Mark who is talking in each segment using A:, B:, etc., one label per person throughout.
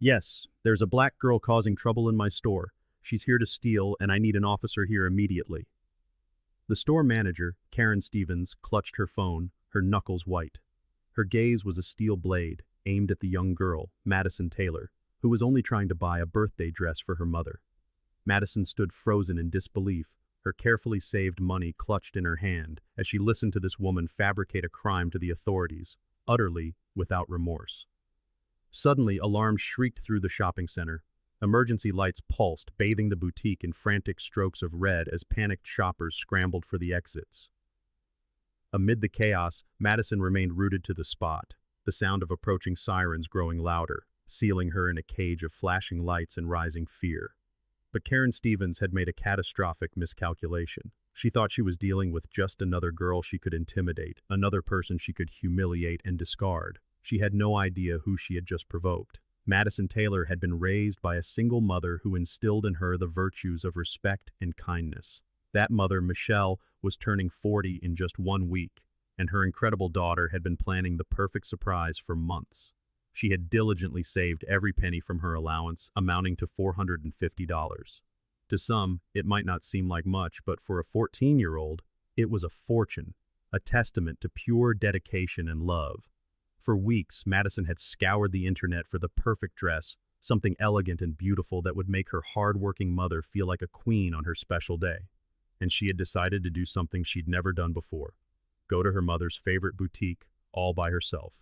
A: Yes, there's a black girl causing trouble in my store. She's here to steal, and I need an officer here immediately. The store manager, Karen Stevens, clutched her phone, her knuckles white. Her gaze was a steel blade, aimed at the young girl, Madison Taylor, who was only trying to buy a birthday dress for her mother. Madison stood frozen in disbelief, her carefully saved money clutched in her hand, as she listened to this woman fabricate a crime to the authorities, utterly without remorse. Suddenly, alarms shrieked through the shopping center. Emergency lights pulsed, bathing the boutique in frantic strokes of red as panicked shoppers scrambled for the exits. Amid the chaos, Madison remained rooted to the spot, the sound of approaching sirens growing louder, sealing her in a cage of flashing lights and rising fear. But Karen Stevens had made a catastrophic miscalculation. She thought she was dealing with just another girl she could intimidate, another person she could humiliate and discard. She had no idea who she had just provoked. Madison Taylor had been raised by a single mother who instilled in her the virtues of respect and kindness. That mother, Michelle, was turning 40 in just 1 week, and her incredible daughter had been planning the perfect surprise for months. She had diligently saved every penny from her allowance, amounting to $450. To some, it might not seem like much, but for a 14-year-old, it was a fortune, a testament to pure dedication and love. For weeks, Madison had scoured the internet for the perfect dress, something elegant and beautiful that would make her hardworking mother feel like a queen on her special day. And she had decided to do something she'd never done before: go to her mother's favorite boutique, all by herself.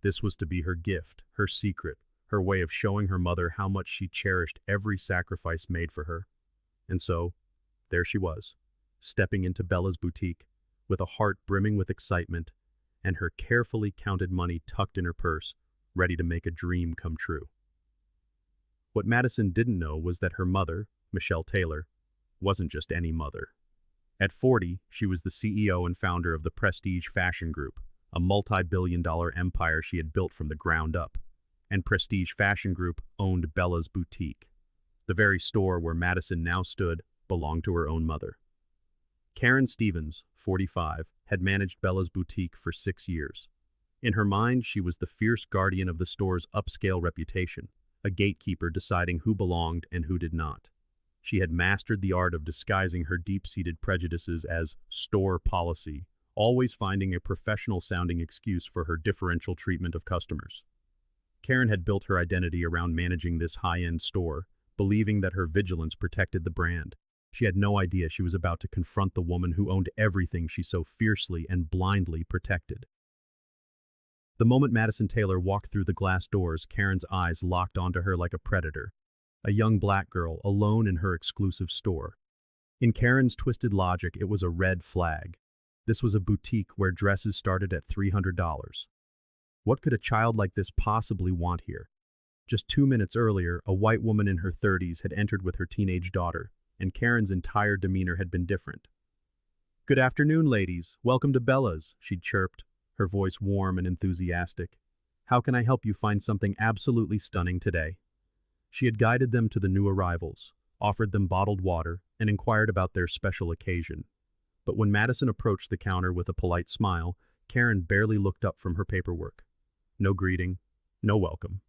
A: This was to be her gift, her secret, her way of showing her mother how much she cherished every sacrifice made for her. And so, there she was, stepping into Bella's boutique, with a heart brimming with excitement, and her carefully counted money tucked in her purse, ready to make a dream come true. What Madison didn't know was that her mother, Michelle Taylor, wasn't just any mother. At 40, she was the CEO and founder of the Prestige Fashion Group, a multi-billion-dollar empire she had built from the ground up. And Prestige Fashion Group owned Bella's boutique. The very store where Madison now stood belonged to her own mother. Karen Stevens, 45, had managed Bella's boutique for 6 years. In her mind, she was the fierce guardian of the store's upscale reputation, a gatekeeper deciding who belonged and who did not. She had mastered the art of disguising her deep-seated prejudices as store policy, always finding a professional-sounding excuse for her differential treatment of customers. Karen had built her identity around managing this high-end store, believing that her vigilance protected the brand. She had no idea she was about to confront the woman who owned everything she so fiercely and blindly protected. The moment Madison Taylor walked through the glass doors, Karen's eyes locked onto her like a predator. A young black girl, alone in her exclusive store. In Karen's twisted logic, it was a red flag. This was a boutique where dresses started at $300. What could a child like this possibly want here? Just 2 minutes earlier, a white woman in her 30s had entered with her teenage daughter, and Karen's entire demeanor had been different. "Good afternoon, ladies. Welcome to Bella's," she'd chirped, her voice warm and enthusiastic. "How can I help you find something absolutely stunning today?" She had guided them to the new arrivals, offered them bottled water, and inquired about their special occasion. But when Madison approached the counter with a polite smile, Karen barely looked up from her paperwork. No greeting, no welcome.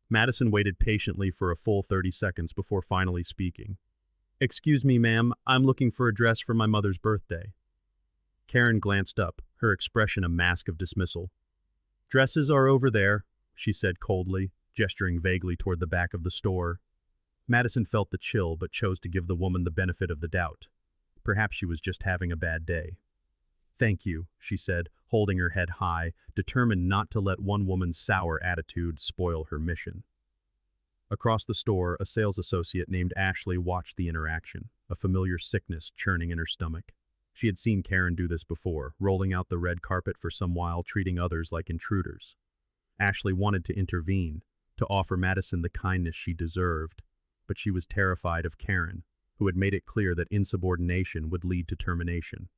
A: Madison waited patiently for a full 30 seconds before finally speaking. "Excuse me, ma'am, I'm looking for a dress for my mother's birthday." Karen glanced up, her expression a mask of dismissal. "Dresses are over there," she said coldly, gesturing vaguely toward the back of the store. Madison felt the chill but chose to give the woman the benefit of the doubt. Perhaps she was just having a bad day. "Thank you," she said, holding her head high, determined not to let one woman's sour attitude spoil her mission. Across the store, a sales associate named Ashley watched the interaction, a familiar sickness churning in her stomach. She had seen Karen do this before, rolling out the red carpet for some while treating others like intruders. Ashley wanted to intervene, to offer Madison the kindness she deserved, but she was terrified of Karen, who had made it clear that insubordination would lead to termination.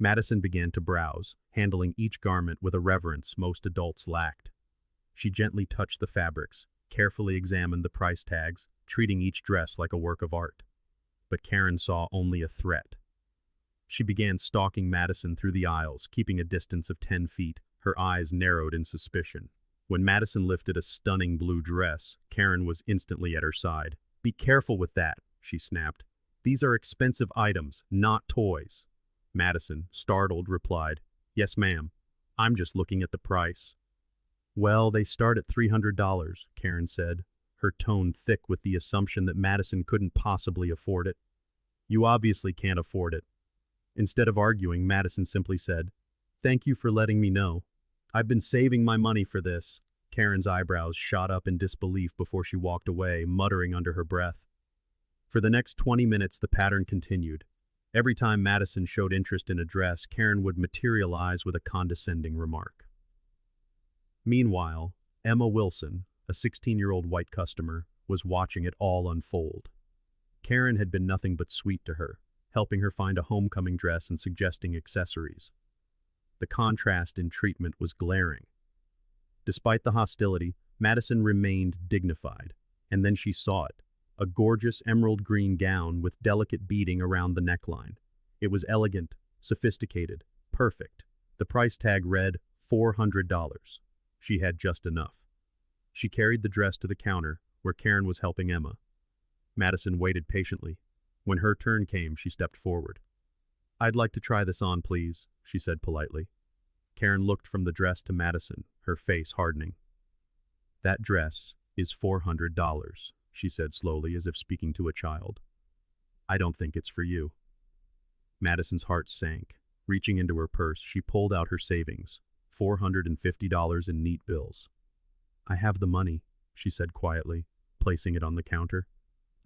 A: Madison began to browse, handling each garment with a reverence most adults lacked. She gently touched the fabrics, carefully examined the price tags, treating each dress like a work of art. But Karen saw only a threat. She began stalking Madison through the aisles, keeping a distance of 10 feet, her eyes narrowed in suspicion. When Madison lifted a stunning blue dress, Karen was instantly at her side. "Be careful with that," she snapped. "These are expensive items, not toys." Madison, startled, replied, "Yes, ma'am. I'm just looking at the price." "Well, they start at $300, Karen said, her tone thick with the assumption that Madison couldn't possibly afford it. "You obviously can't afford it." Instead of arguing, Madison simply said, "Thank you for letting me know. I've been saving my money for this." Karen's eyebrows shot up in disbelief before she walked away, muttering under her breath. For the next 20 minutes, the pattern continued. Every time Madison showed interest in a dress, Karen would materialize with a condescending remark. Meanwhile, Emma Wilson, a 16-year-old white customer, was watching it all unfold. Karen had been nothing but sweet to her, helping her find a homecoming dress and suggesting accessories. The contrast in treatment was glaring. Despite the hostility, Madison remained dignified, and then she saw it, a gorgeous emerald green gown with delicate beading around the neckline. It was elegant, sophisticated, perfect. The price tag read $400. She had just enough. She carried the dress to the counter, where Karen was helping Emma. Madison waited patiently. When her turn came, she stepped forward. "I'd like to try this on, please," she said politely. Karen looked from the dress to Madison, her face hardening. "That dress is $400, she said slowly, as if speaking to a child. "I don't think it's for you." Madison's heart sank. Reaching into her purse, she pulled out her savings, $450 in neat bills. "I have the money," she said quietly, placing it on the counter.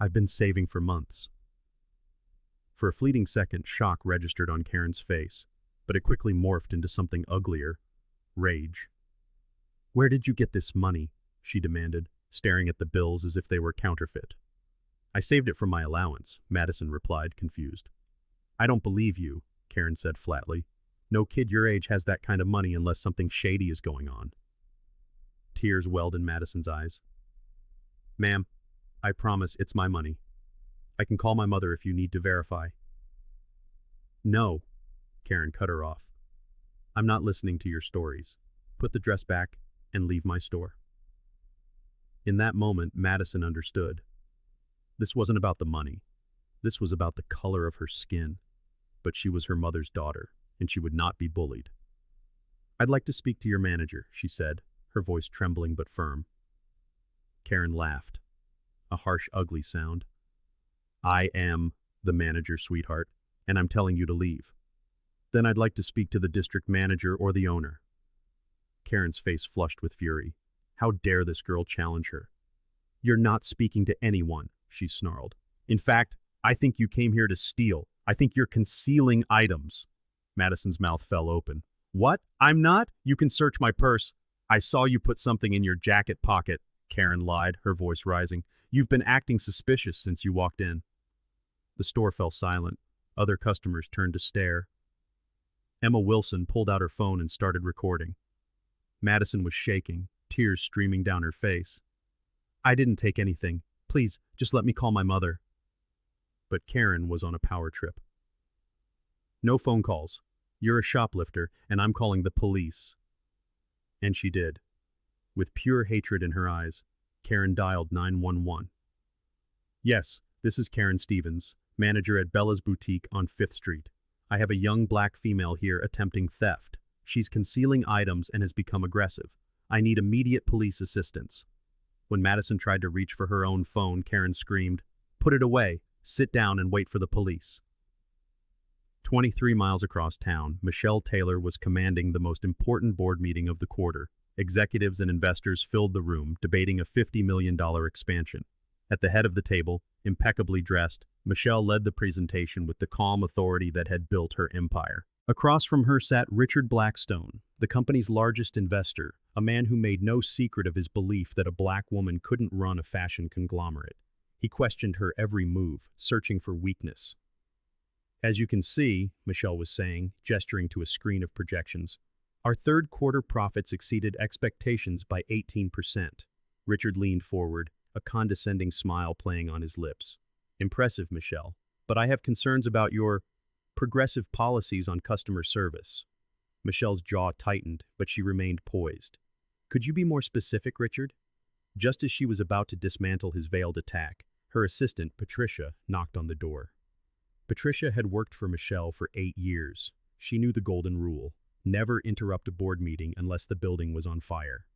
A: "I've been saving for months." For a fleeting second, shock registered on Karen's face, but it quickly morphed into something uglier: rage. "Where did you get this money?" she demanded, staring at the bills as if they were counterfeit. "I saved it from my allowance," Madison replied, confused. "I don't believe you," Karen said flatly. "No kid your age has that kind of money unless something shady is going on." Tears welled in Madison's eyes. "Ma'am, I promise it's my money. I can call my mother if you need to verify." "No," Karen cut her off. "I'm not listening to your stories. Put the dress back and leave my store." In that moment, Madison understood. This wasn't about the money. This was about the color of her skin. But she was her mother's daughter, and she would not be bullied. "I'd like to speak to your manager," she said, her voice trembling but firm. Karen laughed. A harsh, ugly sound. "I am the manager, sweetheart, and I'm telling you to leave." "Then I'd like to speak to the district manager or the owner." Karen's face flushed with fury. How dare this girl challenge her? "You're not speaking to anyone," she snarled. "In fact, I think you came here to steal. I think you're concealing items." Madison's mouth fell open. "What? I'm not? You can search my purse. I saw you put something in your jacket pocket," Karen lied, her voice rising. "You've been acting suspicious since you walked in." The store fell silent. Other customers turned to stare. Emma Wilson pulled out her phone and started recording. Madison was shaking, tears streaming down her face. "I didn't take anything. Please, just let me call my mother." But Karen was on a power trip. "No phone calls. You're a shoplifter, and I'm calling the police." And she did. With pure hatred in her eyes, Karen dialed 911. "Yes, this is Karen Stevens, manager at Bella's Boutique on 5th Street. I have a young black female here attempting theft. She's concealing items and has become aggressive. I need immediate police assistance." When Madison tried to reach for her own phone, Karen screamed, "Put it away. Sit down and wait for the police." 23 miles across town, Madison Taylor was commanding the most important board meeting of the quarter. Executives and investors filled the room, debating a $50 million expansion. At the head of the table, impeccably dressed, Michelle led the presentation with the calm authority that had built her empire. Across from her sat Richard Blackstone, the company's largest investor, a man who made no secret of his belief that a black woman couldn't run a fashion conglomerate. He questioned her every move, searching for weakness. "As you can see," Michelle was saying, gesturing to a screen of projections, "our third quarter profits exceeded expectations by 18%. Richard leaned forward, a condescending smile playing on his lips. "Impressive, Michelle, but I have concerns about your progressive policies on customer service." Michelle's jaw tightened, but she remained poised. Could you be more specific, Richard? Just as she was about to dismantle his veiled attack, her assistant, Patricia, knocked on the door. Patricia had worked for Michelle for 8 years. She knew the golden rule: never interrupt a board meeting unless the building was on fire.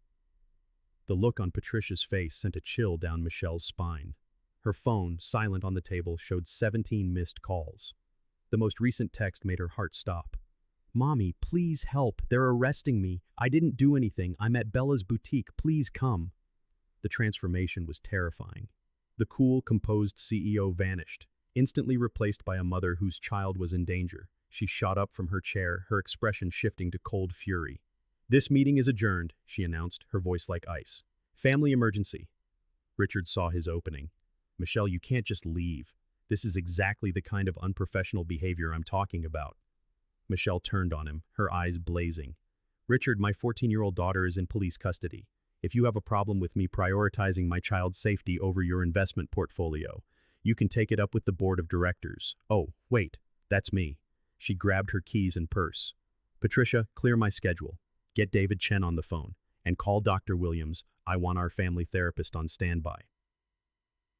A: The look on Patricia's face sent a chill down Michelle's spine. Her phone, silent on the table, showed 17 missed calls. The most recent text made her heart stop. "Mommy, please help. They're arresting me. I didn't do anything. I'm at Bella's boutique. Please come." The transformation was terrifying. The cool, composed CEO vanished, instantly replaced by a mother whose child was in danger. She shot up from her chair, her expression shifting to cold fury. "This meeting is adjourned," she announced, her voice like ice. "Family emergency." Richard saw his opening. "Michelle, you can't just leave. This is exactly the kind of unprofessional behavior I'm talking about." Michelle turned on him, her eyes blazing. "Richard, my 14-year-old daughter is in police custody. If you have a problem with me prioritizing my child's safety over your investment portfolio, you can take it up with the board of directors." "Oh, wait, that's me." She grabbed her keys and purse. "Patricia, clear my schedule. Get David Chen on the phone. And call Dr. Williams. I want our family therapist on standby."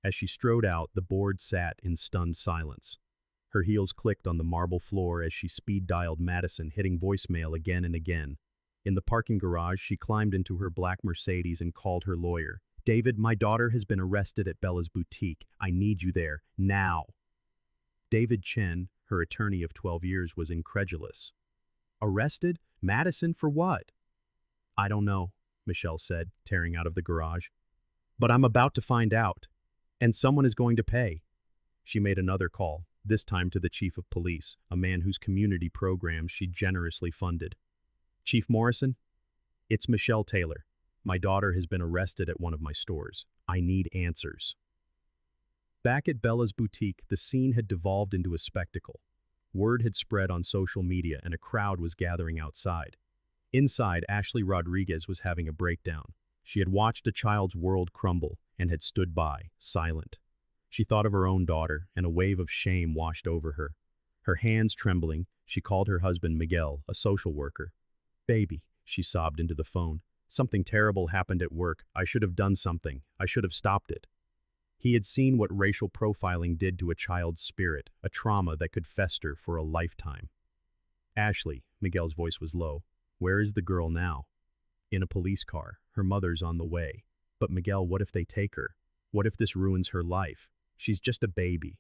A: As she strode out, the board sat in stunned silence. Her heels clicked on the marble floor as she speed-dialed Madison, hitting voicemail again and again. In the parking garage, she climbed into her black Mercedes and called her lawyer. "David, my daughter has been arrested at Bella's boutique. I need you there, now." David Chen, her attorney of 12 years, was incredulous. "Arrested? Madison, for what?" "I don't know," Michelle said, tearing out of the garage. "But I'm about to find out. And someone is going to pay." She made another call, this time to the chief of police, a man whose community programs she generously funded. "Chief Morrison? It's Michelle Taylor. My daughter has been arrested at one of my stores. I need answers." Back at Bella's boutique, the scene had devolved into a spectacle. Word had spread on social media and a crowd was gathering outside. Inside, Ashley Rodriguez was having a breakdown. She had watched a child's world crumble and had stood by, silent. She thought of her own daughter, and a wave of shame washed over her. Her hands trembling, she called her husband Miguel, a social worker. "Baby," she sobbed into the phone. "Something terrible happened at work. I should have done something. I should have stopped it." He had seen what racial profiling did to a child's spirit, a trauma that could fester for a lifetime. "Ashley," Miguel's voice was low, "where is the girl now?" "In a police car. Her mother's on the way." "But Miguel, what if they take her? What if this ruins her life? She's just a baby."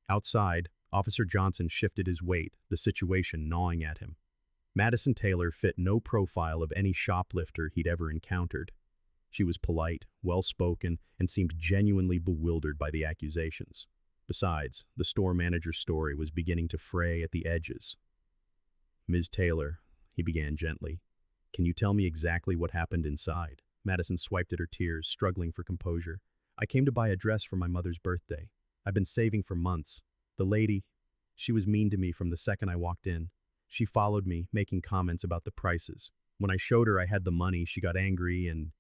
A: Outside, Officer Johnson shifted his weight, the situation gnawing at him. Madison Taylor fit no profile of any shoplifter he'd ever encountered. She was polite, well-spoken, and seemed genuinely bewildered by the accusations. Besides, the store manager's story was beginning to fray at the edges. "Ms. Taylor," he began gently, "can you tell me exactly what happened inside?" Madison swiped at her tears, struggling for composure. "I came to buy a dress for my mother's birthday. I've been saving for months. The lady, she was mean to me from the second I walked in. She followed me, making comments about the prices. When I showed her I had the money, she got angry and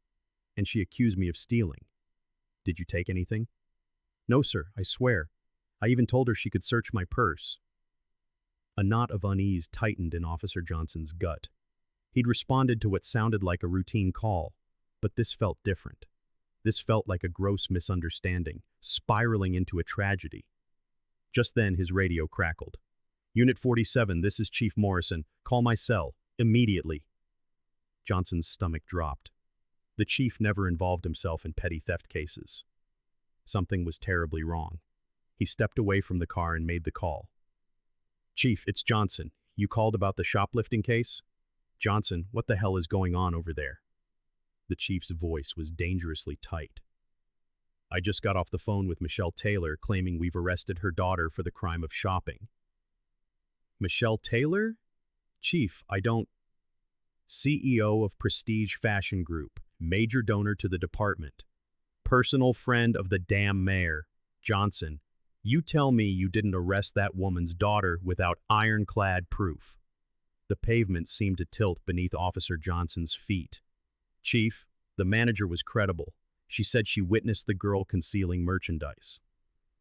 A: she accused me of stealing." "Did you take anything?" "No, sir, I swear. I even told her she could search my purse." A knot of unease tightened in Officer Johnson's gut. He'd responded to what sounded like a routine call, but this felt different. This felt like a gross misunderstanding, spiraling into a tragedy. Just then, his radio crackled. "Unit 47, this is Chief Morrison. Call my cell, immediately." Johnson's stomach dropped. The chief never involved himself in petty theft cases. Something was terribly wrong. He stepped away from the car and made the call. "Chief, it's Johnson. You called about the shoplifting case?" "Johnson, what the hell is going on over there?" The chief's voice was dangerously tight. "I just got off the phone with Michelle Taylor, claiming we've arrested her daughter for the crime of shopping." "Michelle Taylor? Chief, I don't..." "CEO of Prestige Fashion Group, major donor to the department, personal friend of the damn mayor. Johnson, you tell me you didn't arrest that woman's daughter without ironclad proof." The pavement seemed to tilt beneath Officer Johnson's feet. "Chief, the manager was credible. She said she witnessed the girl concealing merchandise.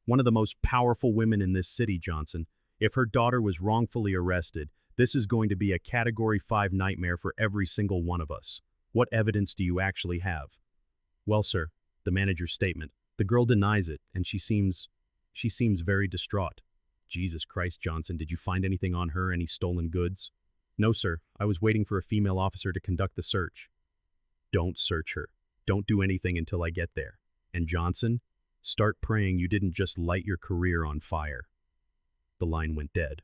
A: One of the most powerful women in this city, Johnson. If her daughter was wrongfully arrested, this is going to be a Category 5 nightmare for every single one of us. What evidence do you actually have? Well, sir, the manager's statement. The girl denies it, and she seems very distraught. Jesus Christ, Johnson, did you find anything on her, any stolen goods? No, sir. I was waiting for a female officer to conduct the search. Don't search her. Don't do anything until I get there. And Johnson, start praying you didn't just light your career on fire. The line went dead.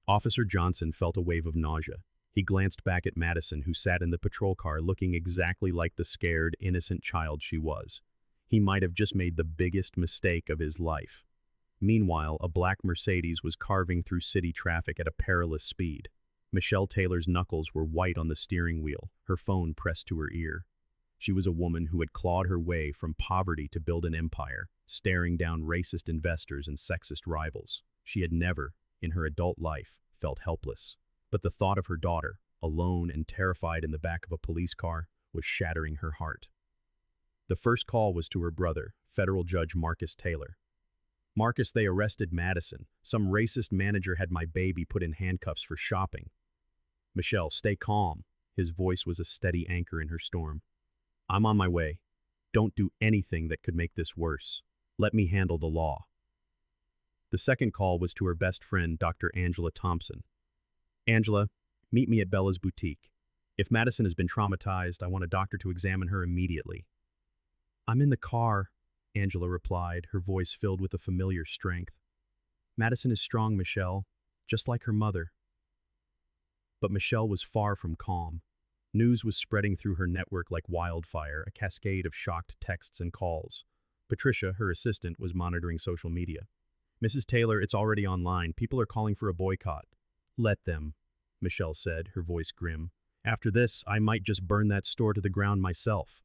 A: Officer Johnson felt a wave of nausea. He glanced back at Madison, who sat in the patrol car looking exactly like the scared, innocent child she was. He might have just made the biggest mistake of his life. Meanwhile, a black Mercedes was carving through city traffic at a perilous speed. Michelle Taylor's knuckles were white on the steering wheel, her phone pressed to her ear. She was a woman who had clawed her way from poverty to build an empire, staring down racist investors and sexist rivals. She had never, in her adult life, felt helpless. But the thought of her daughter, alone and terrified in the back of a police car, was shattering her heart. The first call was to her brother, Federal Judge Marcus Taylor. Marcus, they arrested Madison. Some racist manager had my baby put in handcuffs for shopping. Michelle, stay calm. His voice was a steady anchor in her storm. I'm on my way. Don't do anything that could make this worse. Let me handle the law. The second call was to her best friend, Dr. Angela Thompson. Angela, meet me at Bella's boutique. If Madison has been traumatized, I want a doctor to examine her immediately. I'm in the car, Angela replied, her voice filled with a familiar strength. Madison is strong, Michelle, just like her mother. But Michelle was far from calm. News was spreading through her network like wildfire, a cascade of shocked texts and calls. Patricia, her assistant, was monitoring social media. Mrs. Taylor, it's already online. People are calling for a boycott. Let them, Michelle said, her voice grim. After this, I might just burn that store to the ground myself.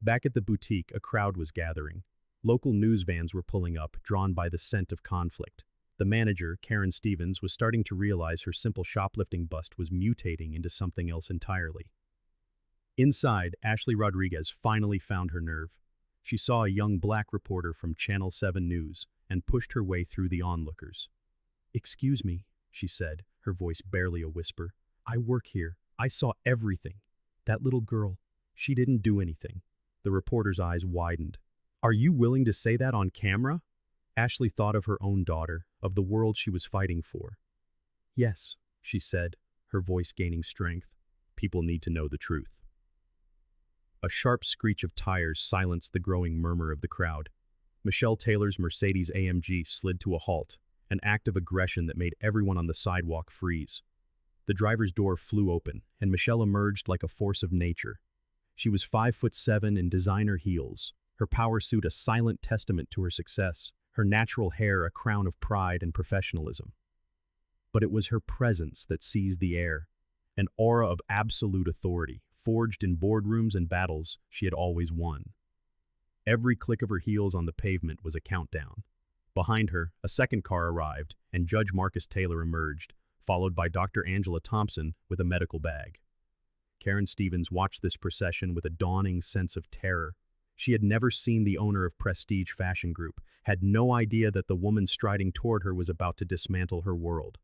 A: Back at the boutique, a crowd was gathering. Local news vans were pulling up, drawn by the scent of conflict. The manager, Karen Stevens, was starting to realize her simple shoplifting bust was mutating into something else entirely. Inside, Ashley Rodriguez finally found her nerve. She saw a young black reporter from Channel 7 News and pushed her way through the onlookers. Excuse me, she said, her voice barely a whisper. I work here. I saw everything. That little girl, she didn't do anything. The reporter's eyes widened. Are you willing to say that on camera? Ashley thought of her own daughter, of the world she was fighting for. Yes, she said, her voice gaining strength. People need to know the truth. A sharp screech of tires silenced the growing murmur of the crowd. Michelle Taylor's Mercedes AMG slid to a halt, an act of aggression that made everyone on the sidewalk freeze. The driver's door flew open, and Michelle emerged like a force of nature. She was 5'7" in designer heels, her power suit a silent testament to her success, her natural hair a crown of pride and professionalism. But it was her presence that seized the air, an aura of absolute authority, forged in boardrooms and battles she had always won. Every click of her heels on the pavement was a countdown. Behind her, a second car arrived, and Judge Marcus Taylor emerged, followed by Dr. Angela Thompson with a medical bag. Karen Stevens watched this procession with a dawning sense of terror. She had never seen the owner of Prestige Fashion Group, had no idea that the woman striding toward her was about to dismantle her world.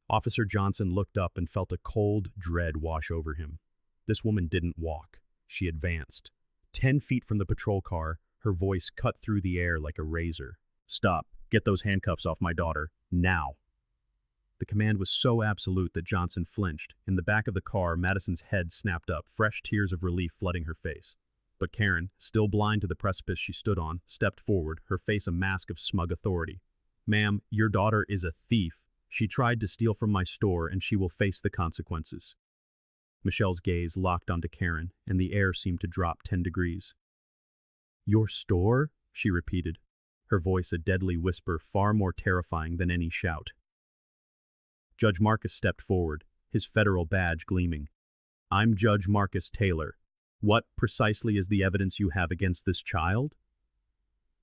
A: Officer Johnson looked up and felt a cold dread wash over him. This woman didn't walk. She advanced. 10 feet from the patrol car, her voice cut through the air like a razor. Stop. Get those handcuffs off my daughter. Now. The command was so absolute that Johnson flinched. In the back of the car, Madison's head snapped up, fresh tears of relief flooding her face. But Karen, still blind to the precipice she stood on, stepped forward, her face a mask of smug authority. Ma'am, your daughter is a thief. She tried to steal from my store, and she will face the consequences. Michelle's gaze locked onto Karen, and the air seemed to drop 10 degrees. Your store? She repeated, her voice a deadly whisper far more terrifying than any shout. Judge Marcus stepped forward, his federal badge gleaming. I'm Judge Marcus Taylor. What precisely is the evidence you have against this child?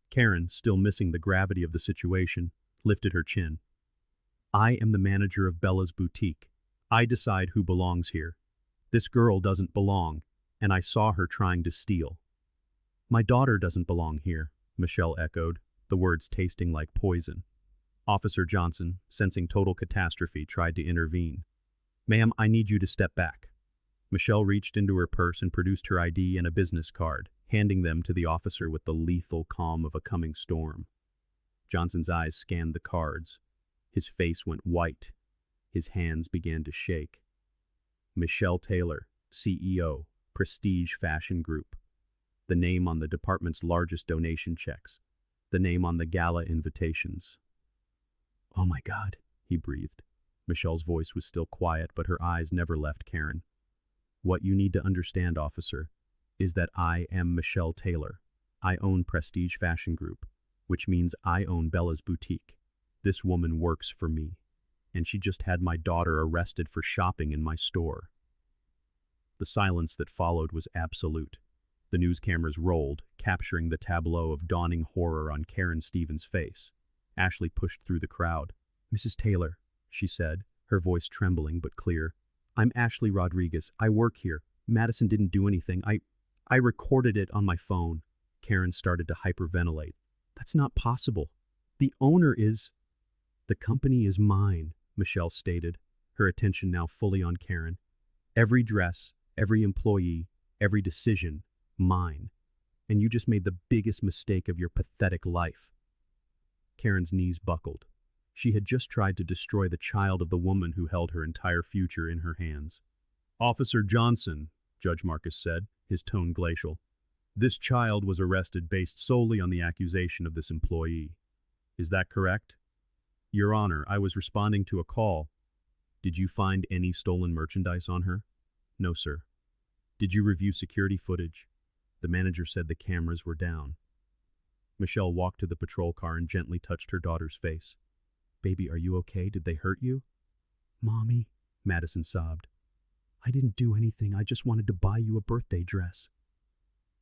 A: Karen, still missing the gravity of the situation, lifted her chin. I am the manager of Bella's boutique. I decide who belongs here. This girl doesn't belong, and I saw her trying to steal. My daughter doesn't belong here, Michelle echoed, the words tasting like poison. Officer Johnson, sensing total catastrophe, tried to intervene. Ma'am, I need you to step back. Michelle reached into her purse and produced her ID and a business card, handing them to the officer with the lethal calm of a coming storm. Johnson's eyes scanned the cards. His face went white. His hands began to shake. Michelle Taylor, CEO, Prestige Fashion Group. The name on the department's largest donation checks. The name on the gala invitations. "Oh my God," he breathed. Michelle's voice was still quiet, but her eyes never left Karen. "What you need to understand, officer, is that I am Michelle Taylor. I own Prestige Fashion Group, which means I own Bella's boutique. This woman works for me, and she just had my daughter arrested for shopping in my store." The silence that followed was absolute. The news cameras rolled, capturing the tableau of dawning horror on Karen Stevens' face. Ashley pushed through the crowd. "Mrs. Taylor," she said, her voice trembling but clear. "I'm Ashley Rodriguez. I work here. Madison didn't do anything. I recorded it on my phone." Karen started to hyperventilate. "That's not possible. The owner is—" "The company is mine," Michelle stated, her attention now fully on Karen. "Every dress, every employee, every decision, mine. And you just made the biggest mistake of your pathetic life." Karen's knees buckled. She had just tried to destroy the child of the woman who held her entire future in her hands. "Officer Johnson," Judge Marcus said, his tone glacial, "this child was arrested based solely on the accusation of this employee. Is that correct?" "Your Honor, I was responding to a call." "Did you find any stolen merchandise on her?" "No, sir." "Did you review security footage?" The manager said the cameras were down. Michelle walked to the patrol car and gently touched her daughter's face. "Baby, are you okay? Did they hurt you?" "Mommy," Madison sobbed. "I didn't do anything. I just wanted to buy you a birthday dress."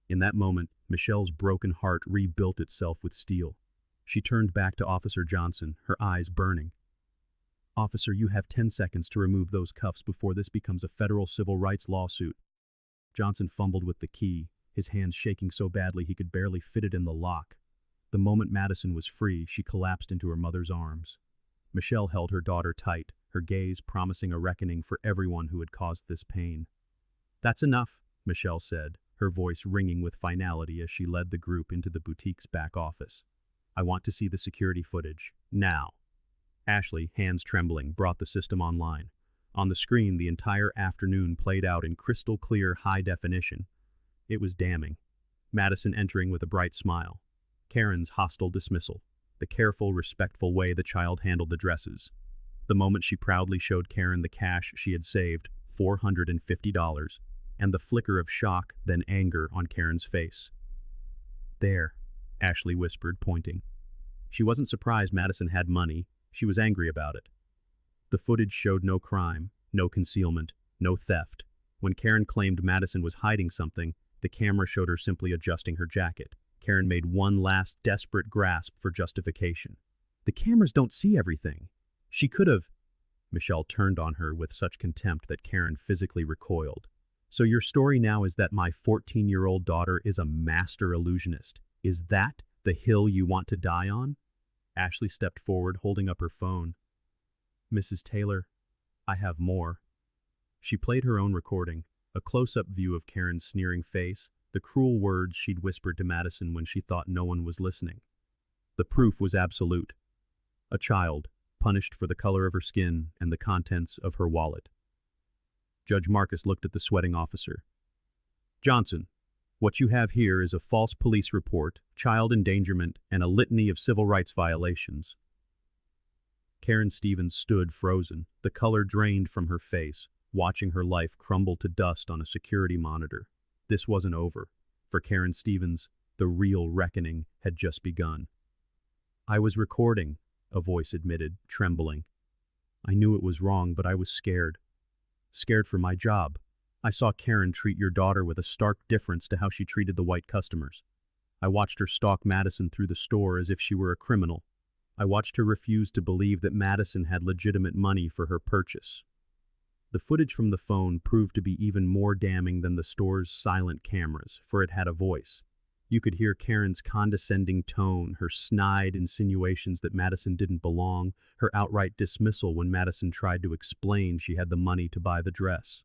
A: In that moment, Michelle's broken heart rebuilt itself with steel. She turned back to Officer Johnson, her eyes burning. "Officer, you have 10 seconds to remove those cuffs before this becomes a federal civil rights lawsuit." Johnson fumbled with the key, his hands shaking so badly he could barely fit it in the lock. The moment Madison was free, she collapsed into her mother's arms. Michelle held her daughter tight, her gaze promising a reckoning for everyone who had caused this pain. "That's enough," Michelle said, her voice ringing with finality as she led the group into the boutique's back office. "I want to see the security footage, now." Ashley, hands trembling, brought the system online. On the screen, the entire afternoon played out in crystal clear high definition. It was damning. Madison entering with a bright smile. Karen's hostile dismissal. The careful, respectful way the child handled the dresses. The moment she proudly showed Karen the cash she had saved, $450, and the flicker of shock, then anger on Karen's face. "There," Ashley whispered, pointing. She wasn't surprised Madison had money. She was angry about it. The footage showed no crime, no concealment, no theft. When Karen claimed Madison was hiding something, the camera showed her simply adjusting her jacket. Karen made one last desperate grasp for justification. "The cameras don't see everything. She could have—" Michelle turned on her with such contempt that Karen physically recoiled. "So your story now is that my 14-year-old daughter is a master illusionist. Is that the hill you want to die on?" Ashley stepped forward, holding up her phone. "Mrs. Taylor, I have more." She played her own recording, a close-up view of Karen's sneering face, the cruel words she'd whispered to Madison when she thought no one was listening. The proof was absolute. A child, punished for the color of her skin and the contents of her wallet. Judge Marcus looked at the sweating officer. "Johnson, what you have here is a false police report, child endangerment, and a litany of civil rights violations." Karen Stevens stood frozen, the color drained from her face, watching her life crumble to dust on a security monitor. This wasn't over. For Karen Stevens, the real reckoning had just begun. "I was recording," a voice admitted, trembling. "I knew it was wrong, but I was scared. Scared for my job. I saw Karen treat your daughter with a stark difference to how she treated the white customers. I watched her stalk Madison through the store as if she were a criminal. I watched her refuse to believe that Madison had legitimate money for her purchase." The footage from the phone proved to be even more damning than the store's silent cameras, for it had a voice. You could hear Karen's condescending tone, her snide insinuations that Madison didn't belong, her outright dismissal when Madison tried to explain she had the money to buy the dress.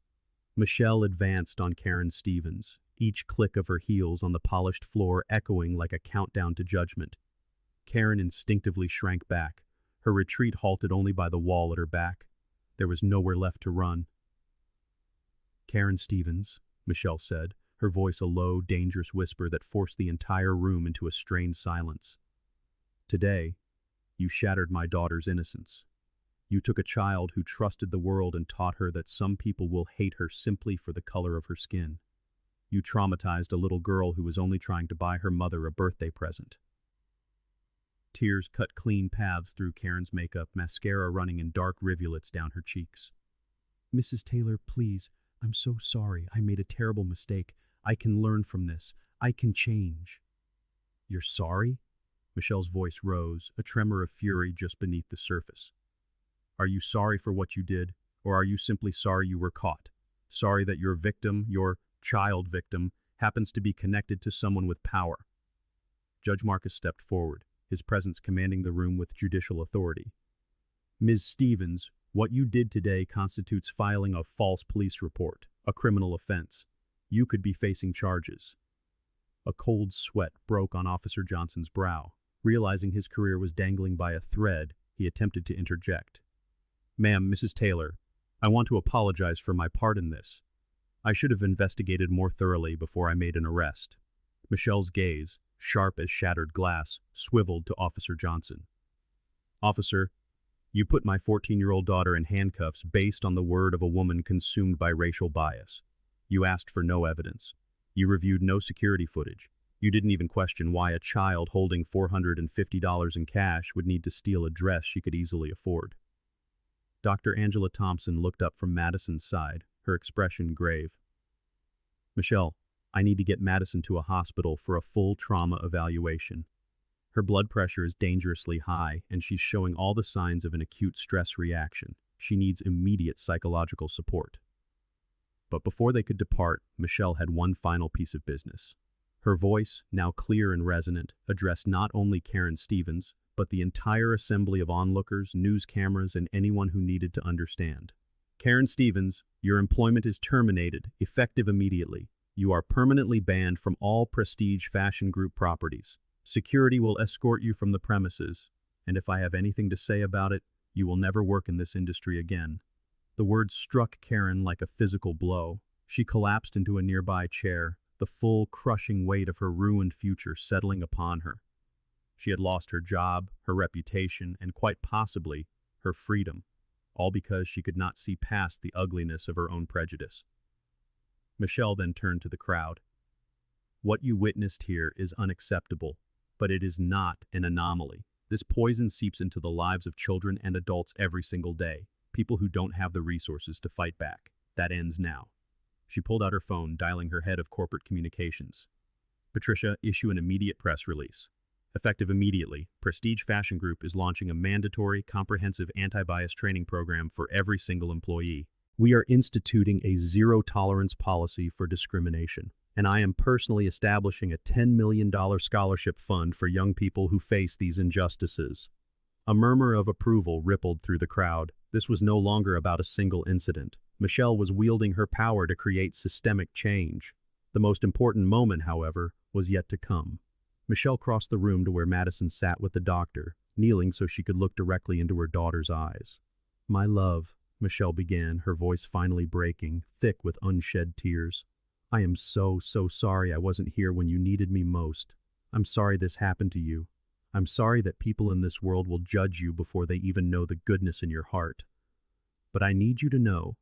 A: Michelle advanced on Karen Stevens, each click of her heels on the polished floor echoing like a countdown to judgment. Karen instinctively shrank back, her retreat halted only by the wall at her back. There was nowhere left to run. "Karen Stevens," Michelle said, her voice a low, dangerous whisper that forced the entire room into a strained silence. "Today, you shattered my daughter's innocence. You took a child who trusted the world and taught her that some people will hate her simply for the color of her skin. You traumatized a little girl who was only trying to buy her mother a birthday present." Tears cut clean paths through Karen's makeup, mascara running in dark rivulets down her cheeks. "Mrs. Taylor, please, I'm so sorry. I made a terrible mistake. I can learn from this. I can change." "You're sorry?" Michelle's voice rose, a tremor of fury just beneath the surface. "Are you sorry for what you did, or are you simply sorry you were caught? Sorry that your victim, your child victim, happens to be connected to someone with power?" Judge Marcus stepped forward, his presence commanding the room with judicial authority. "Ms. Stevens, what you did today constitutes filing a false police report, a criminal offense. You could be facing charges." A cold sweat broke on Officer Johnson's brow. Realizing his career was dangling by a thread, he attempted to interject. "Ma'am, Mrs. Taylor, I want to apologize for my part in this. I should have investigated more thoroughly before I made an arrest." Michelle's gaze, sharp as shattered glass, swiveled to Officer Johnson. "Officer, you put my 14-year-old daughter in handcuffs based on the word of a woman consumed by racial bias. You asked for no evidence. You reviewed no security footage. You didn't even question why a child holding $450 in cash would need to steal a dress she could easily afford." Dr. Angela Thompson looked up from Madison's side, her expression grave. "Michelle, I need to get Madison to a hospital for a full trauma evaluation. Her blood pressure is dangerously high, and she's showing all the signs of an acute stress reaction. She needs immediate psychological support." But before they could depart, Michelle had one final piece of business. Her voice, now clear and resonant, addressed not only Karen Stevens, but the entire assembly of onlookers, news cameras, and anyone who needed to understand. "Karen Stevens, your employment is terminated, effective immediately. You are permanently banned from all Prestige Fashion Group properties. Security will escort you from the premises, and if I have anything to say about it, you will never work in this industry again." The words struck Karen like a physical blow. She collapsed into a nearby chair, the full, crushing weight of her ruined future settling upon her. She had lost her job, her reputation, and quite possibly her freedom, all because she could not see past the ugliness of her own prejudice. Michelle then turned to the crowd. "What you witnessed here is unacceptable, but it is not an anomaly. This poison seeps into the lives of children and adults every single day, people who don't have the resources to fight back. That ends now." She pulled out her phone, dialing her head of corporate communications. "Patricia, issue an immediate press release. Effective immediately, Prestige Fashion Group is launching a mandatory, comprehensive anti-bias training program for every single employee. We are instituting a zero-tolerance policy for discrimination, and I am personally establishing a $10 million scholarship fund for young people who face these injustices." A murmur of approval rippled through the crowd. This was no longer about a single incident. Michelle was wielding her power to create systemic change. The most important moment, however, was yet to come. Michelle crossed the room to where Madison sat with the doctor, kneeling so she could look directly into her daughter's eyes. "My love," Michelle began, her voice finally breaking, thick with unshed tears. "I am so sorry I wasn't here when you needed me most. I'm sorry this happened to you. I'm sorry that people in this world will judge you before they even know the goodness in your heart. But I need you to know,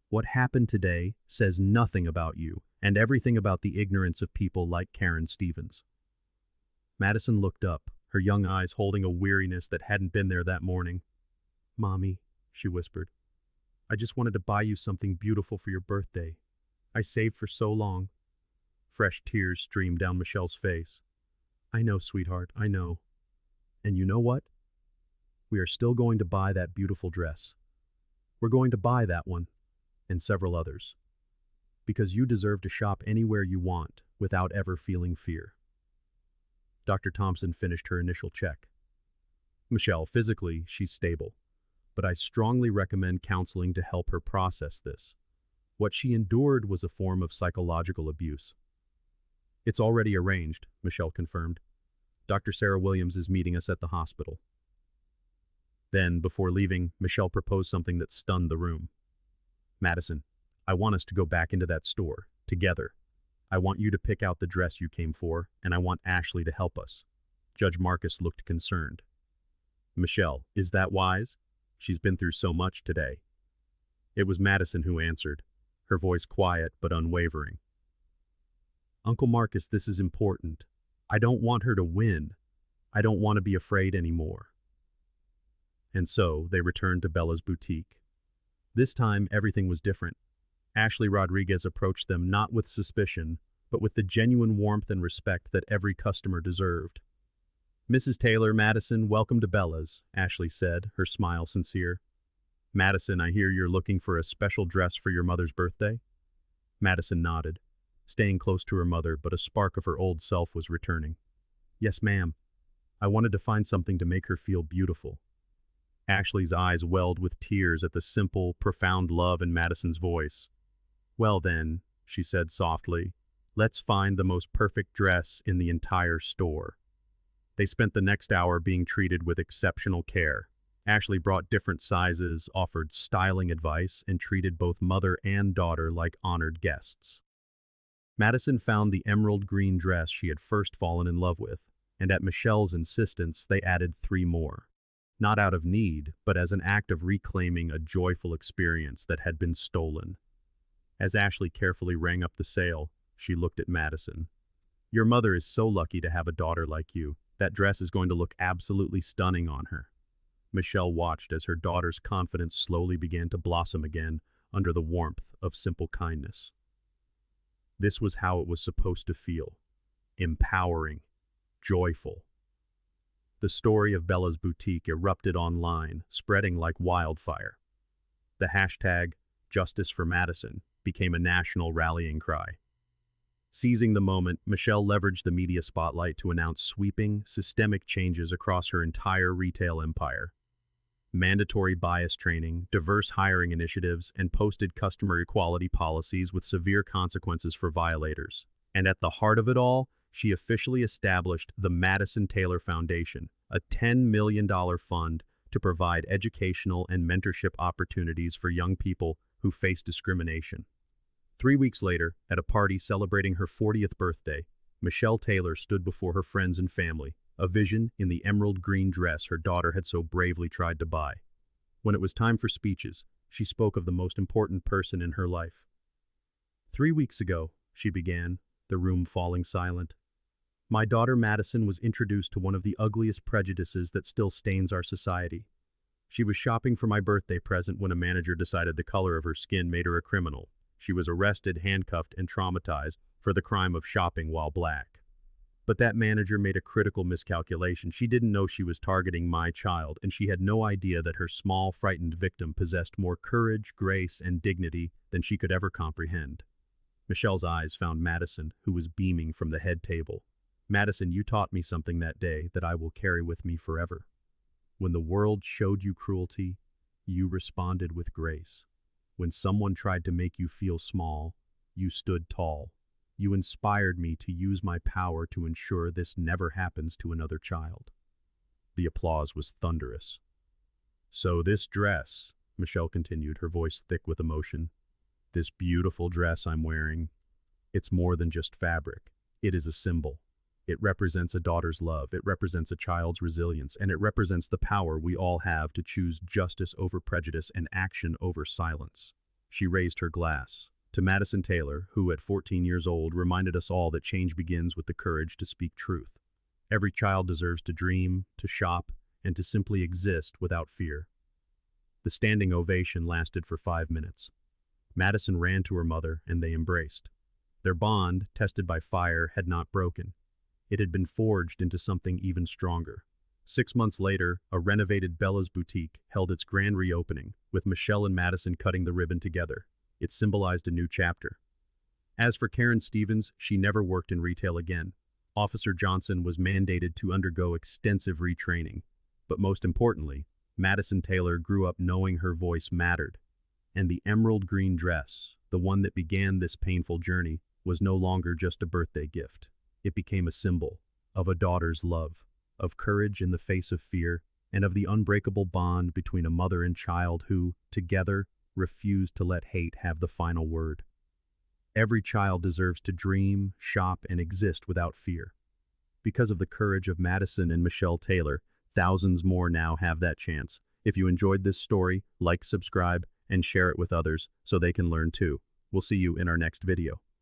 A: what happened today says nothing about you and everything about the ignorance of people like Karen Stevens." Madison looked up, her young eyes holding a weariness that hadn't been there that morning. "Mommy," she whispered, "I just wanted to buy you something beautiful for your birthday. I saved for so long." Fresh tears streamed down Michelle's face. "I know, sweetheart, I know. And you know what? We are still going to buy that beautiful dress. We're going to buy that one, and several others. Because you deserve to shop anywhere you want without ever feeling fear." Dr. Thompson finished her initial check. "Michelle, physically, she's stable, but I strongly recommend counseling to help her process this. What she endured was a form of psychological abuse. It's already arranged, Michelle confirmed. Dr. Sarah Williams is meeting us at the hospital. Then, before leaving, Michelle proposed something that stunned the room. Madison, I want us to go back into that store, together. I want you to pick out the dress you came for, and I want Ashley to help us. Judge Marcus looked concerned. Michelle, is that wise? She's been through so much today. It was Madison who answered, her voice quiet but unwavering. Uncle Marcus, this is important. I don't want her to win. I don't want to be afraid anymore. And so they returned to Bella's boutique. This time, everything was different. Ashley Rodriguez approached them not with suspicion, but with the genuine warmth and respect that every customer deserved. Mrs. Taylor, Madison, welcome to Bella's, Ashley said, her smile sincere. Madison, I hear you're looking for a special dress for your mother's birthday? Madison nodded, staying close to her mother, but a spark of her old self was returning. Yes, ma'am. I wanted to find something to make her feel beautiful. Ashley's eyes welled with tears at the simple, profound love in Madison's voice. Well then, she said softly, let's find the most perfect dress in the entire store. They spent the next hour being treated with exceptional care. Ashley brought different sizes, offered styling advice, and treated both mother and daughter like honored guests. Madison found the emerald green dress she had first fallen in love with, and at Michelle's insistence, they added 3 more. Not out of need, but as an act of reclaiming a joyful experience that had been stolen. As Ashley carefully rang up the sale, she looked at Madison. Your mother is so lucky to have a daughter like you. That dress is going to look absolutely stunning on her. Michelle watched as her daughter's confidence slowly began to blossom again under the warmth of simple kindness. This was how it was supposed to feel. Empowering. Joyful. The story of Bella's boutique erupted online, spreading like wildfire. The hashtag, Justice for Madison, became a national rallying cry. Seizing the moment, Michelle leveraged the media spotlight to announce sweeping, systemic changes across her entire retail empire. Mandatory bias training, diverse hiring initiatives, and posted customer equality policies with severe consequences for violators. And at the heart of it all, she officially established the Madison Taylor Foundation, a $10 million fund to provide educational and mentorship opportunities for young people who face discrimination. 3 weeks later, at a party celebrating her 40th birthday, Michelle Taylor stood before her friends and family, a vision in the emerald green dress her daughter had so bravely tried to buy. When it was time for speeches, she spoke of the most important person in her life. 3 weeks ago, she began, the room falling silent. My daughter Madison was introduced to one of the ugliest prejudices that still stains our society. She was shopping for my birthday present when a manager decided the color of her skin made her a criminal. She was arrested, handcuffed, and traumatized for the crime of shopping while black. But that manager made a critical miscalculation. She didn't know she was targeting my child, and she had no idea that her small, frightened victim possessed more courage, grace, and dignity than she could ever comprehend. Michelle's eyes found Madison, who was beaming from the head table. Madison, you taught me something that day that I will carry with me forever. When the world showed you cruelty, you responded with grace. When someone tried to make you feel small, you stood tall. You inspired me to use my power to ensure this never happens to another child. The applause was thunderous. So this dress, Michelle continued, her voice thick with emotion, this beautiful dress I'm wearing, it's more than just fabric. It is a symbol. It represents a daughter's love, it represents a child's resilience, and it represents the power we all have to choose justice over prejudice and action over silence. She raised her glass to Madison Taylor, who at 14 years old reminded us all that change begins with the courage to speak truth. Every child deserves to dream, to shop, and to simply exist without fear. The standing ovation lasted for 5 minutes. Madison ran to her mother, and they embraced. Their bond, tested by fire, had not broken. It had been forged into something even stronger. 6 months later, a renovated Bella's boutique held its grand reopening, with Michelle and Madison cutting the ribbon together. It symbolized a new chapter. As for Karen Stevens, she never worked in retail again. Officer Johnson was mandated to undergo extensive retraining. But most importantly, Madison Taylor grew up knowing her voice mattered. And the emerald green dress, the one that began this painful journey, was no longer just a birthday gift. It became a symbol of a daughter's love, of courage in the face of fear, and of the unbreakable bond between a mother and child who, together, refused to let hate have the final word. Every child deserves to dream, shop, and exist without fear. Because of the courage of Madison and Michelle Taylor, thousands more now have that chance. If you enjoyed this story, like, subscribe, and share it with others so they can learn too. We'll see you in our next video.